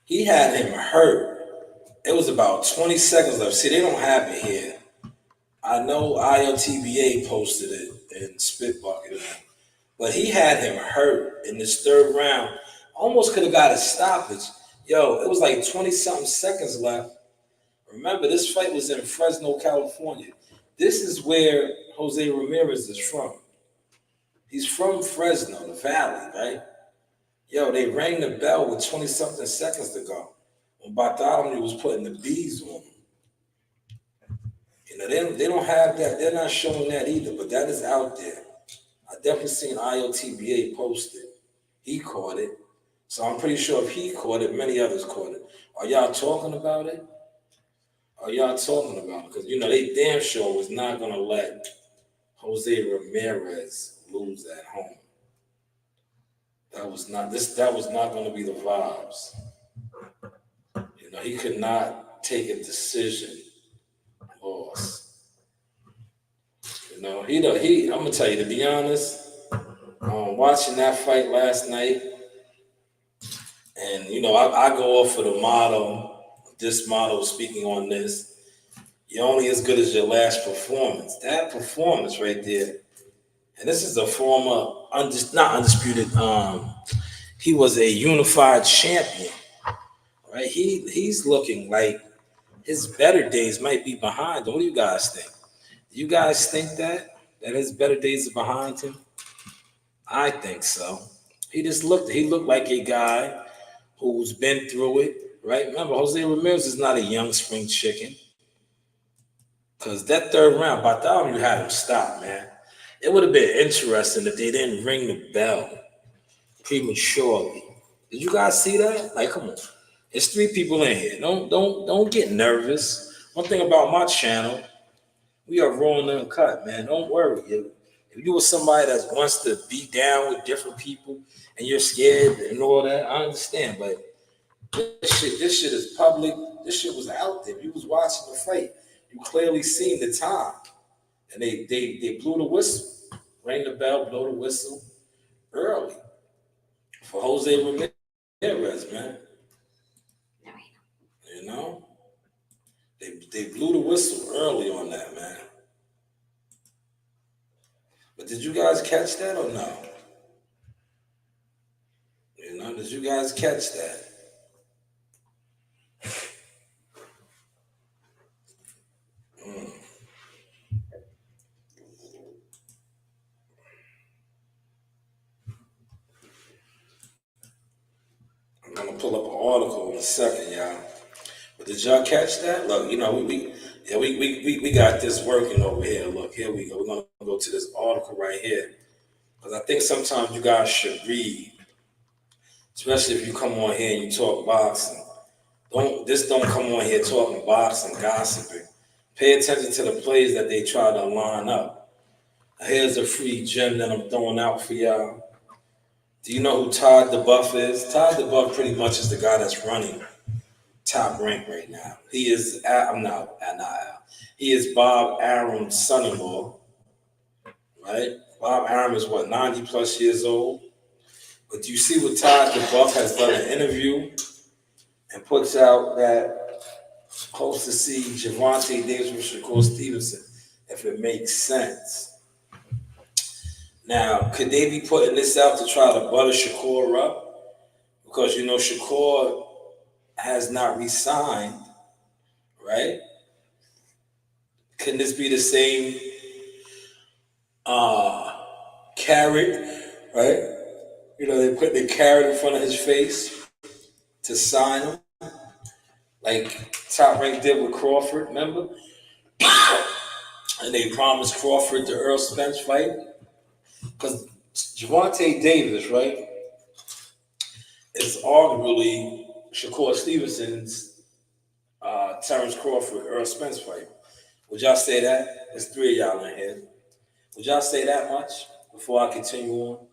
He had him hurt. It was about 20 seconds left. See, they don't have it here. I know IOTBA posted it and spit bucketed him, but he had him hurt in this third round. Almost could have got a stoppage. Yo, it was like 20 something seconds left. Remember, this fight was in Fresno, California. This is where Jose Ramirez is from. He's from Fresno, the Valley, right? Yo, they rang the bell with 20 something seconds to go when Bartholomew was putting the bees on him. You know, they don't have that. They're not showing that either, but that is out there. I definitely seen IOTBA post it. He caught it. So I'm pretty sure if he caught it, many others caught it. Are y'all talking about it? Are y'all talking about it? Because, you know, they damn sure was not going to let Jose Ramirez lose at home. That was not going to be the vibes. You know, he could not take a decision loss. You know, I'm going to tell you, to be honest, watching that fight last night, and, you know, I go off of the motto, this motto speaking on this, you're only as good as your last performance. That performance right there, and this is a former, not undisputed, he was a unified champion, right? He's looking like his better days might be behind him. What do you guys think? Do you guys think that his better days are behind him? I think so. He looked like a guy who's been through it, right? Remember, Jose Ramirez is not a young spring chicken. Because that third round, Bartholomew had him stop, man. It would have been interesting if they didn't ring the bell prematurely. Did you guys see that? Like, come on. There's 3 people in here. Don't get nervous. One thing about my channel, we are raw and uncut, man. Don't worry. If If you were somebody that wants to be down with different people and you're scared and all that, I understand. But this shit is public. This shit was out there. You was watching the fight. You clearly seen the time. And they blew the whistle. Rang the bell, blow the whistle early for Jose Ramirez, man. You know? They blew the whistle early on that, man. But did you guys catch that or no? You know, did you guys catch that? I'm gonna pull up an article in a second, y'all. But did y'all catch that? Look, you know, we got this working over here. Look, here we go. We're gonna go to this article right here. Because I think sometimes you guys should read, especially if you come on here and you talk boxing. Don't come on here talking boxing, gossiping. Pay attention to the plays that they try to line up. Here's a free gem that I'm throwing out for y'all. Do you know who Todd DeBuff is? Todd DeBuff pretty much is the guy that's running Top Rank right now. He is He is Bob Arum's son-in-law, right? Bob Arum is 90 plus years old. But you see what Todd DeBuff has done an interview and puts out that hopes to see Gervonta Davis with Shakur Stevenson, if it makes sense. Now, could they be putting this out to try to butter Shakur up? Because, you know, Shakur has not re-signed, right? Can this be the same carrot, right? You know, they put the carrot in front of his face to sign him, like Top Rank did with Crawford, remember? And they promised Crawford the Earl Spence fight. Because Gervonta Davis, right, is arguably Shakur Stevenson's Terrence Crawford, Earl Spence fight. Would y'all say that? There's three of y'all in here. Would y'all say that much before I continue on?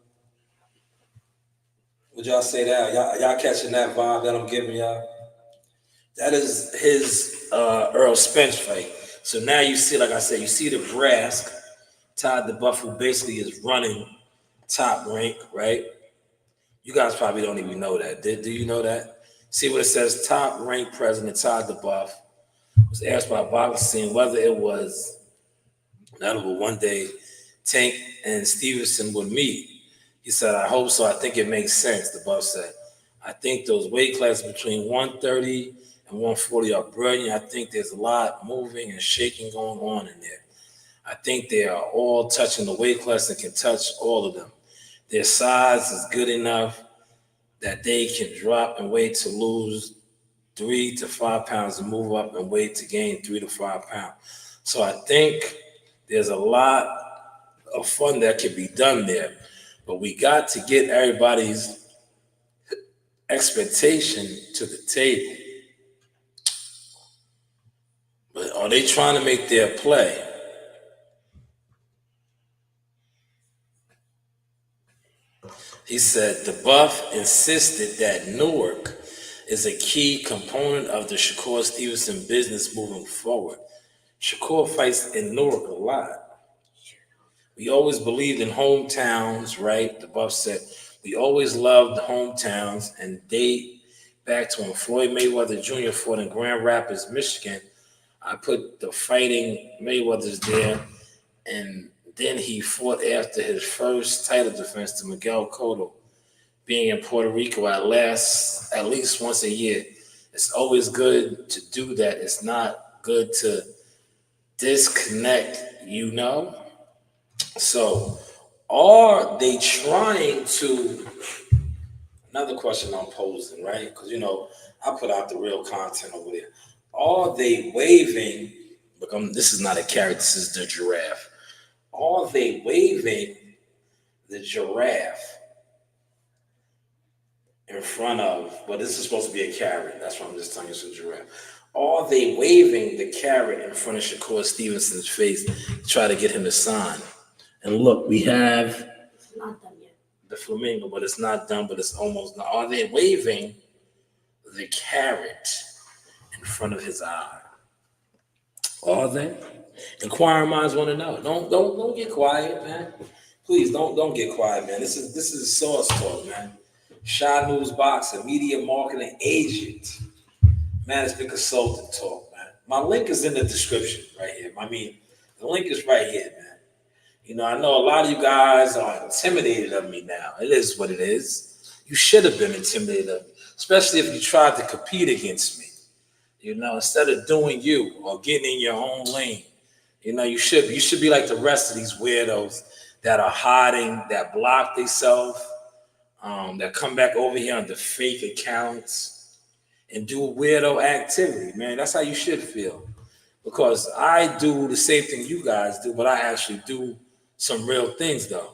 Would y'all say that? Y'all catching that vibe that I'm giving y'all? That is his Earl Spence fight. So now you see, like I said, you see the brass. Todd DeBuff, who basically is running Top Rank, right? You guys probably don't even know that. Do you know that? See what it says? Top Rank President Todd DeBuff was asked by Boxing whether it was inevitable one day Tank and Stevenson would meet. He said, I hope so. I think it makes sense, DeBuff said. I think those weight classes between 130 and 140 are brilliant. I think there's a lot moving and shaking going on in there. I think they are all touching the weight class and can touch all of them. Their size is good enough that they can drop in weight to lose 3 to 5 pounds and move up in weight to gain 3 to 5 pounds. So I think there's a lot of fun that can be done there. But we got to get everybody's expectation to the table. But are they trying to make their play? He said DeBuff insisted that Newark is a key component of the Shakur Stevenson business moving forward. Shakur fights in Newark a lot. We always believed in hometowns, right? DeBuff said, we always loved hometowns and date back to when Floyd Mayweather Jr. fought in Grand Rapids, Michigan. I put the Fighting Mayweathers there, and then he fought after his first title defense to Miguel Cotto, being in Puerto Rico at least once a year. It's always good to do that. It's not good to disconnect, you know? So are they trying to, another question I'm posing, right? Because, you know, I put out the real content over there. Are they waving, look, this is not a carrot, this is the giraffe. Are they waving the giraffe in front of, but this is supposed to be a carrot. That's why I'm just telling you it's a giraffe. Are they waving the carrot in front of Shakur Stevenson's face to try to get him to sign? And look, we have It's not done yet. the flamingo, but it's not done, but it's almost done. Are they waving the carrot in front of his eye? Are they? Inquiring minds want to know. Don't get quiet, man. Please don't get quiet, man. This is source talk, man. Shanewz boxer, media marketing agent. Man, it's been consultant talk, man. My link is in the description right here. I mean, the link is right here, man. I know a lot of you guys are intimidated of me now. It is what it is. You should have been intimidated of me, especially if you tried to compete against me. Instead of doing you or getting in your own lane. You should be like the rest of these weirdos that are hiding, that block themselves, that come back over here under fake accounts and do weirdo activity, man. That's how you should feel. Because I do the same thing you guys do, but I actually do some real things though.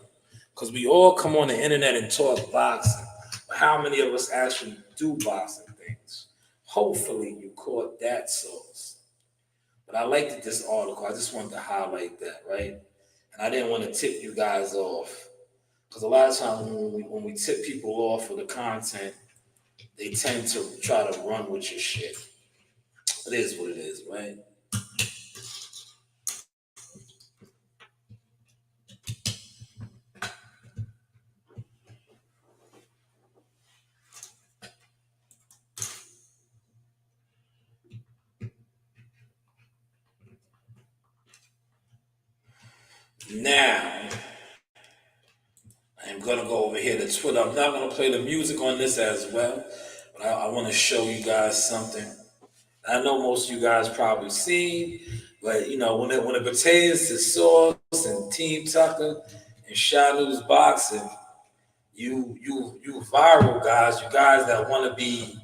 Because we all come on the internet and talk boxing. But how many of us actually do boxing things? Hopefully you caught that source. But I liked this article. I just wanted to highlight that, right? And I didn't want to tip you guys off. Because a lot of times when we tip people off for the content, they tend to try to run with your shit. It is what it is, right? Now, I'm going to go over here to Twitter. I'm not going to play the music on this as well, but I want to show you guys something. I know most of you guys probably seen, but when it pertains to Sauce and Team Tucker and Shanewz boxing, you viral guys, you guys that want to be,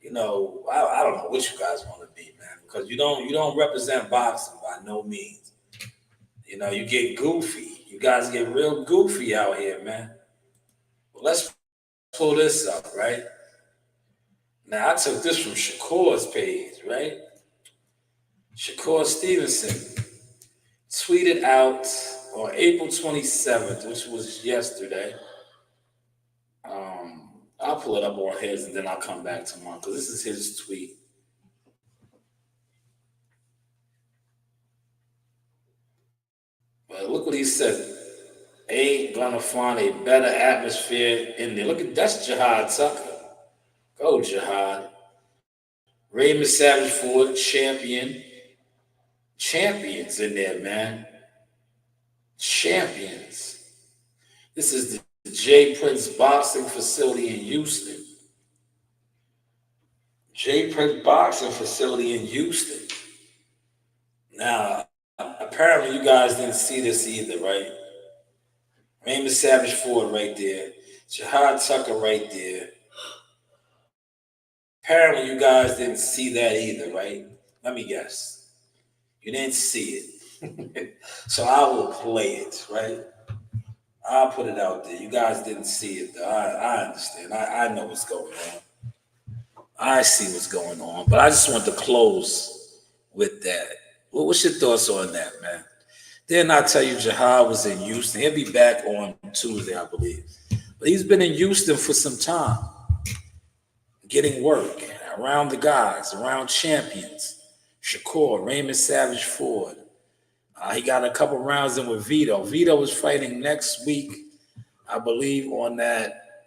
I don't know what you guys want to be, man, because you don't represent boxing by no means. You get goofy. You guys get real goofy out here, man. Well, let's pull this up, right? Now, I took this from Shakur's page, right? Shakur Stevenson tweeted out on April 27th, which was yesterday. I'll pull it up on his and then I'll come back to mine because this is his tweet. But look what he said. Ain't gonna find a better atmosphere in there. Look at that's Jihad Tucker. Go Jihad. Raymond Savage Ford, champions in there, man. Champions. This is the J Prince Boxing Facility in Houston. J Prince Boxing Facility in Houston. Now, apparently you guys didn't see this either, right? Raymond Savage Ford right there. Jihad Tucker right there. Apparently you guys didn't see that either, right? Let me guess. You didn't see it. So I will play it, right? I'll put it out there. You guys didn't see it, though. I understand. I know what's going on. I see what's going on. But I just want to close with that. What's your thoughts on that, man? Didn't I tell you Jihad was in Houston? He'll be back on Tuesday, I believe. But he's been in Houston for some time, getting work around the guys, around champions. Shakur, Raymond Savage Ford. He got a couple rounds in with Vito. Vito is fighting next week, I believe, on that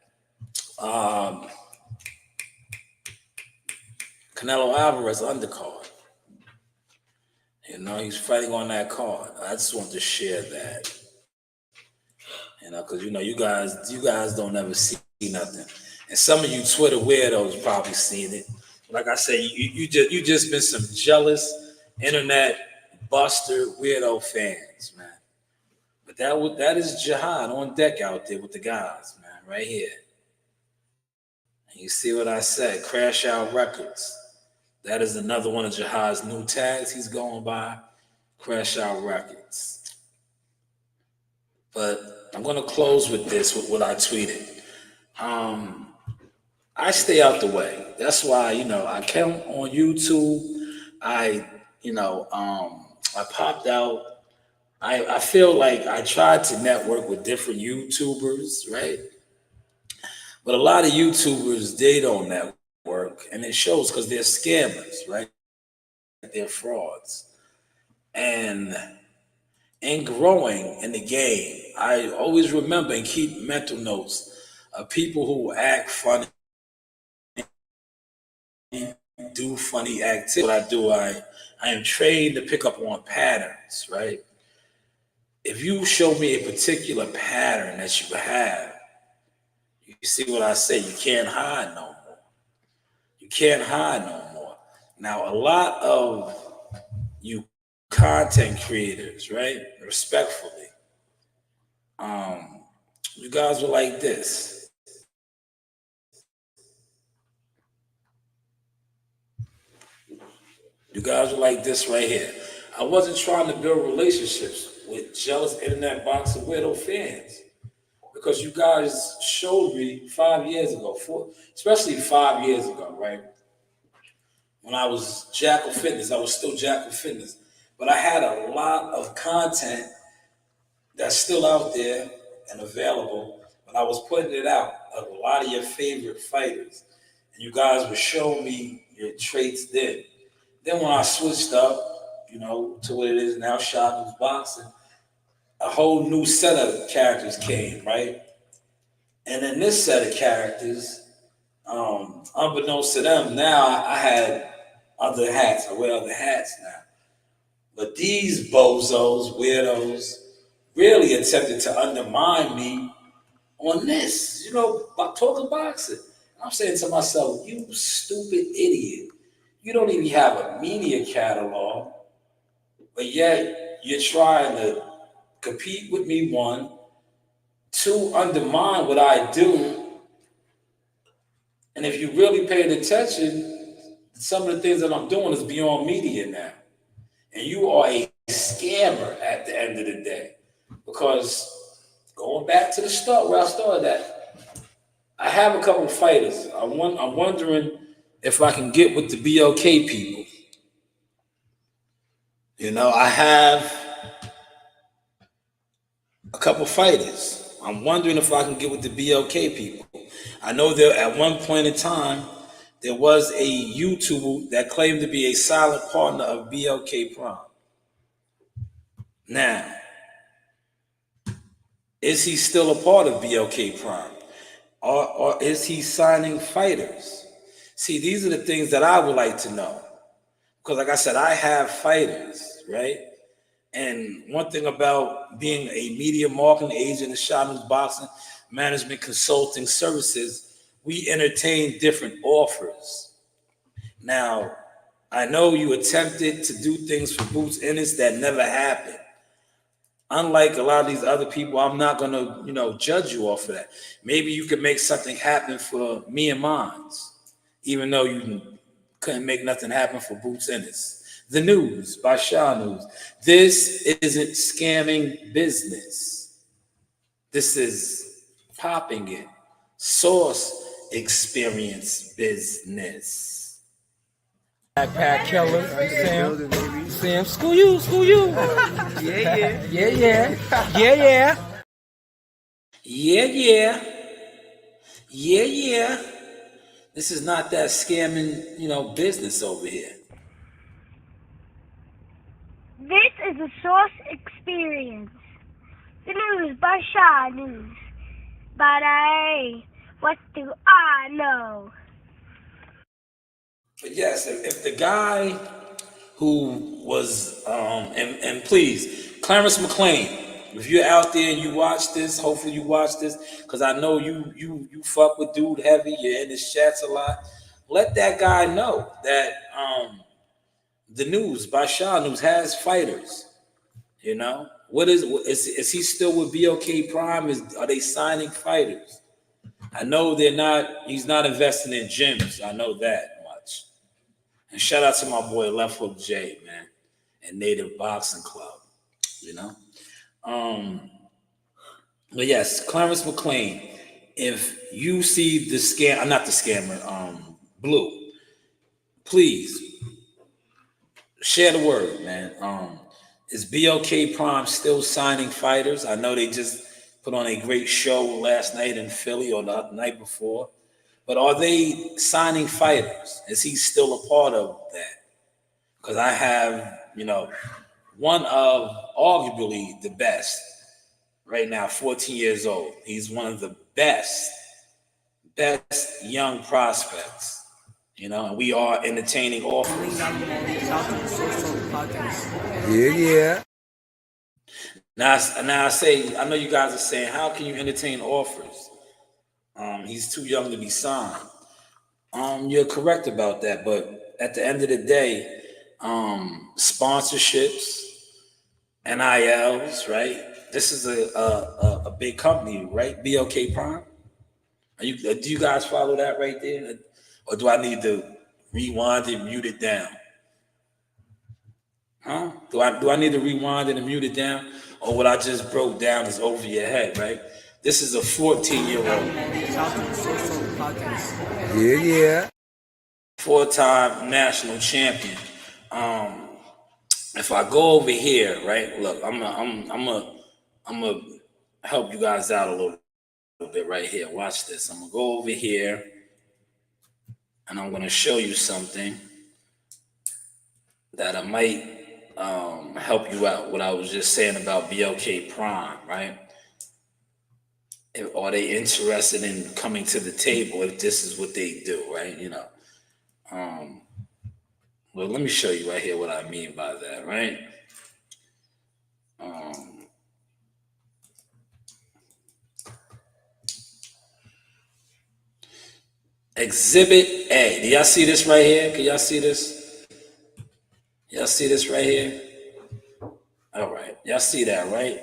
Canelo Alvarez undercard. He's fighting on that card. I just want to share that. Because you guys don't ever see nothing. And some of you Twitter weirdos probably seen it. Like I said, you just been some jealous internet buster weirdo fans, man. But that is Jihad on deck out there with the guys, man, right here. And you see what I said? Crash Out Records. That is another one of Jihad's new tags he's going by. Crash Out Records. But I'm going to close with this, with what I tweeted. I stay out the way. That's why, I came on YouTube. I popped out I feel like I tried to network with different YouTubers, right? But a lot of YouTubers, they don't network, and it shows because they're scammers, right? They're frauds. And in growing in the game, I always remember and keep mental notes of people who act funny, do funny activities. What I do, I am trained to pick up on patterns, right? If you show me a particular pattern that you have, you see what I say, you can't hide no more. You can't hide no more. Now, a lot of you content creators, right? Respectfully, um, you guys were like this. You guys were like this right here. I wasn't trying to build relationships with jealous internet box of weirdo fans because you guys showed me 5 years ago, especially 5 years ago, right? When I was Jack of Fitness, I was still Jack of Fitness, but I had a lot of content that's still out there and available. But I was putting it out of a lot of your favorite fighters, and you guys were showing me your traits then. Then when I switched up, to what it is now, Shanewz boxing, a whole new set of characters came, right? And in this set of characters, unbeknownst to them, now I had other hats. I wear other hats now. But these bozos, weirdos, really attempted to undermine me on this, about talking boxing. I'm saying to myself, you stupid idiot. You don't even have a media catalog, but yet you're trying to compete with me, one, two, undermine what I do. And if you really paid attention, some of the things that I'm doing is beyond media now. And you are a scammer at the end of the day. Because going back to the start where I started at, I have a couple of fighters. I'm wondering if I can get with the BLK people. I have a couple fighters. I'm wondering if I can get with the BLK people. I know that at one point in time, there was a YouTuber that claimed to be a silent partner of BLK Prime. Now, is he still a part of BLK Prime? Or is he signing fighters? See, these are the things that I would like to know. Because, like I said, I have fighters, right? And one thing about being a media marketing agent in Shanewz Boxing Management Consulting Services, we entertain different offers. Now, I know you attempted to do things for Boots Ennis that never happened. Unlike a lot of these other people, I'm not gonna, judge you off of that. Maybe you could make something happen for me and mines, even though you couldn't make nothing happen for Boots Ennis. The News by Shanewz. This isn't scamming business. This is popping it. Source experience business. Backpack killer, Sam, school you. Yeah. Yeah. This is not that scamming, business over here. This is a Source Experience. The news by Shanewz. But what do I know? But yes, if the guy who was, and please, Clarence McLean, if you're out there and you watch this, hopefully you watch this, because I know you fuck with Dude Heavy, you're in his chats a lot. Let that guy know that the News by Shanewz has fighters. What is he still with BLK Prime? Are they signing fighters? I know he's not investing in gyms. I know that much. And shout out to my boy Left Hook J, man, and Native Boxing Club, you know. But yes, Clarence McLean, if you see the scam, I'm not the scammer, Blue, please share the word, man. Is BOK Prime still signing fighters? I know they just put on a great show last night in Philly or the night before. But are they signing fighters? Is he still a part of that? Because I have, one of arguably the best right now, 14 years old. He's one of the best young prospects, and we are entertaining offers. Yeah. Now I say, I know you guys are saying, how can you entertain offers? He's too young to be signed. You're correct about that, but at the end of the day, sponsorships, NILs, right? This is a big company, right? BOK Prime. Do you guys follow that right there, or do I need to rewind and mute it down? Huh? Do I need to rewind and mute it down, or what I just broke down is over your head, right? This is a 14-year-old. Yeah. Four-time national champion. If I go over here, right? Look, I'm gonna help you guys out a little bit right here. Watch this. I'm gonna go over here, and I'm gonna show you something that I might help you out. What I was just saying about BOK Prime, right? Are they interested in coming to the table if this is what they do, right? Well, let me show you right here what I mean by that, right? Exhibit A. Do y'all see this right here? Can y'all see this? Y'all see this right here? All right. Y'all see that, right?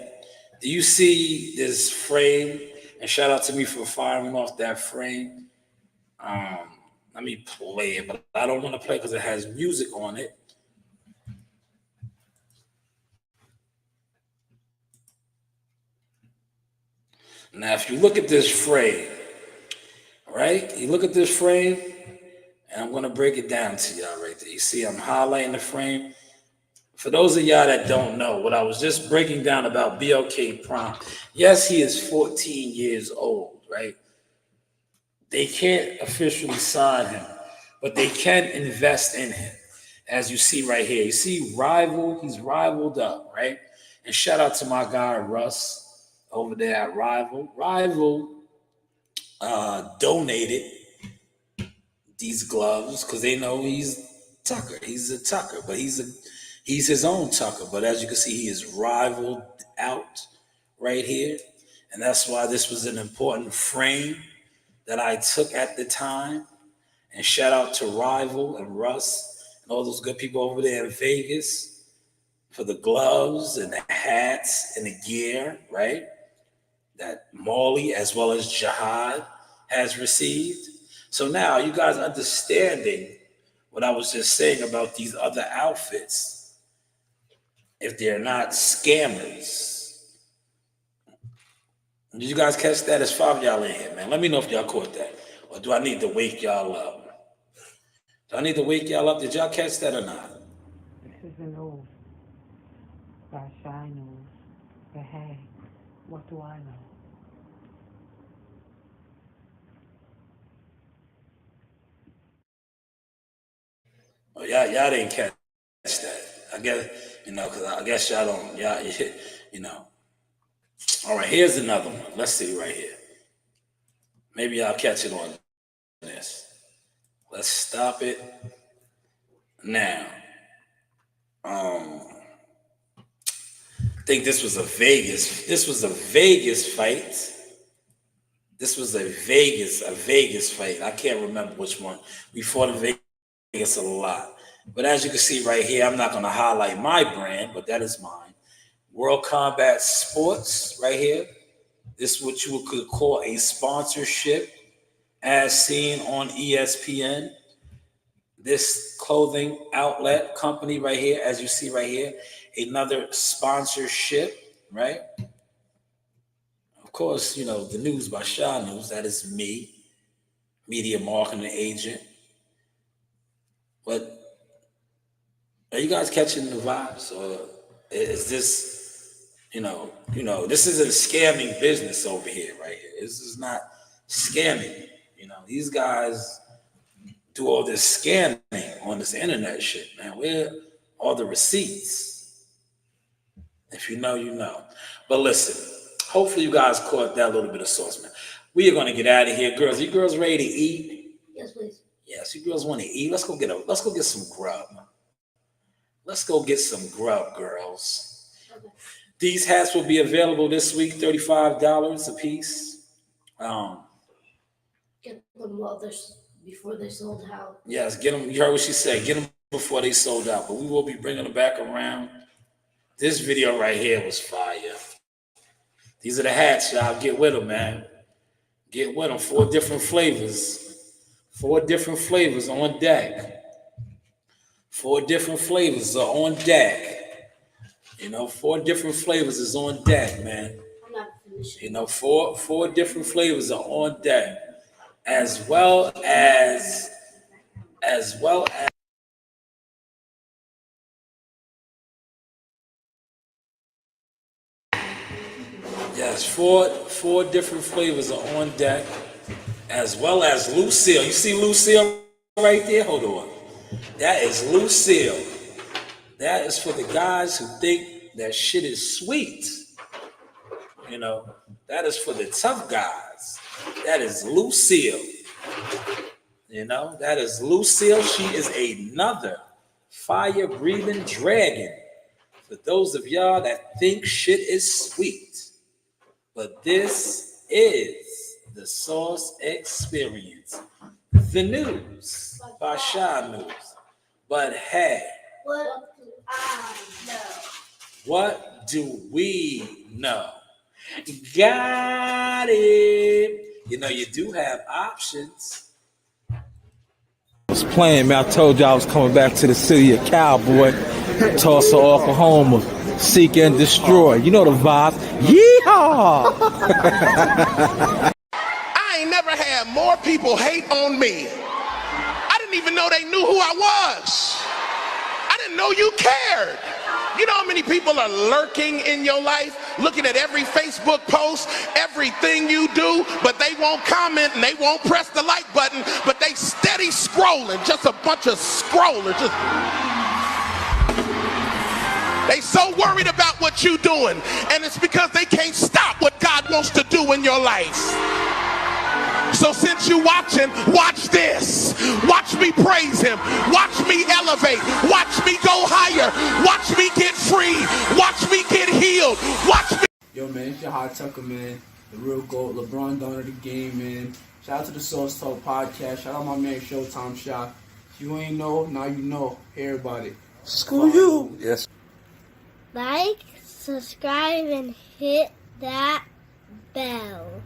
Do you see this frame? And shout out to me for firing off that frame. Let me play it, but I don't want to play because it has music on it. Now, if you look at this frame, right? You look at this frame, and I'm going to break it down to y'all right there. You see, I'm highlighting the frame. For those of y'all that don't know, what I was just breaking down about BOK Prime, yes, he is 14 years old, right? They can't officially sign him, but they can invest in him. As you see right here, you see Rival, he's rivaled up, right? And shout out to my guy, Russ, over there at Rival. Rival donated these gloves because they know he's Tucker. He's a Tucker, but he's his own Tucker. But as you can see, he is rivaled out right here. And that's why this was an important frame that I took at the time. And shout out to Rival and Russ and all those good people over there in Vegas for the gloves and the hats and the gear, right? That Marley as well as Jihad has received. So now you guys understanding what I was just saying about these other outfits, if they're not scammers. Did you guys catch that? There's 5 of y'all in here, man. Let me know if y'all caught that. Or do I need to wake y'all up? Do I need to wake y'all up? Did y'all catch that or not? This is the news by Shanewz. But hey, what do I know? Oh, y'all didn't catch that. I guess, because I guess y'all don't, All right, here's another one. Let's see right here. Maybe I'll catch it on this. Let's stop it now. I think this was a Vegas fight. This was a Vegas fight. I can't remember which one. We fought in Vegas a lot. But as you can see right here, I'm not going to highlight my brand, but that is mine. World Combat Sports right here. This is what you could call a sponsorship as seen on ESPN. This clothing outlet company right here, as you see right here, another sponsorship, right? Of course, the news by Shanewz, that is me, media marketing agent. But are you guys catching the vibes? Or is this, this is a scamming business over here, right here. This is not scamming. These guys do all this scamming on this internet shit, man. Where are the receipts? If you know, you know. But listen, hopefully you guys caught that little bit of sauce, man. We are going to get out of here, girls. You girls ready to eat? Yes, please. Yes, you girls want to eat. Let's go get some grub. Let's go get some grub, girls. Okay. These hats will be available this week, $35 a piece. Get them before they sold out. Yes, get them. You heard what she said. Get them before they sold out. But we will be bringing them back around. This video right here was fire. These are the hats, y'all. Get with them, man. Get with them. 4 different flavors. 4 different flavors on deck. 4 different flavors are on deck. 4 different flavors is on deck, man. I'm not finished. 4 different flavors are on deck. As well as yes, 4 different flavors are on deck, as well as Lucille. You see Lucille right there? Hold on. That is Lucille. That is for the guys who think that shit is sweet. That is for the tough guys. That is Lucille. That is Lucille. She is another fire-breathing dragon. For those of y'all that think shit is sweet. But this is the Sauce Experience. The news by Shanewz. But hey, What do I know? what do we know? Got it. You do have options. I was playing, man. I told you I was coming back to the city of Cowboy, Tulsa, Oklahoma, seek and destroy. You know the vibe. Yeehaw! I ain't never had more people hate on me. I didn't even know they knew who I was. I didn't know you cared. You know how many people are lurking in your life, looking at every Facebook post, everything you do, but they won't comment and they won't press the like button, but they steady scrolling, just a bunch of scrollers. They so worried about what you're doing, and it's because they can't stop what God wants to do in your life. So since you're watching, watch this. Watch me praise him. Watch me elevate. Watch me go higher. Watch me get free. Watch me get healed. Watch me. Yo, man, it's your Hot Tucker, man. The real GOAT, LeBron Don of the game, man. Shout out to the Sauce Talk podcast. Shout out my man Showtime Shot. If you ain't know, now you know. Hear everybody. Screw you. Yes. Like, subscribe, and hit that bell.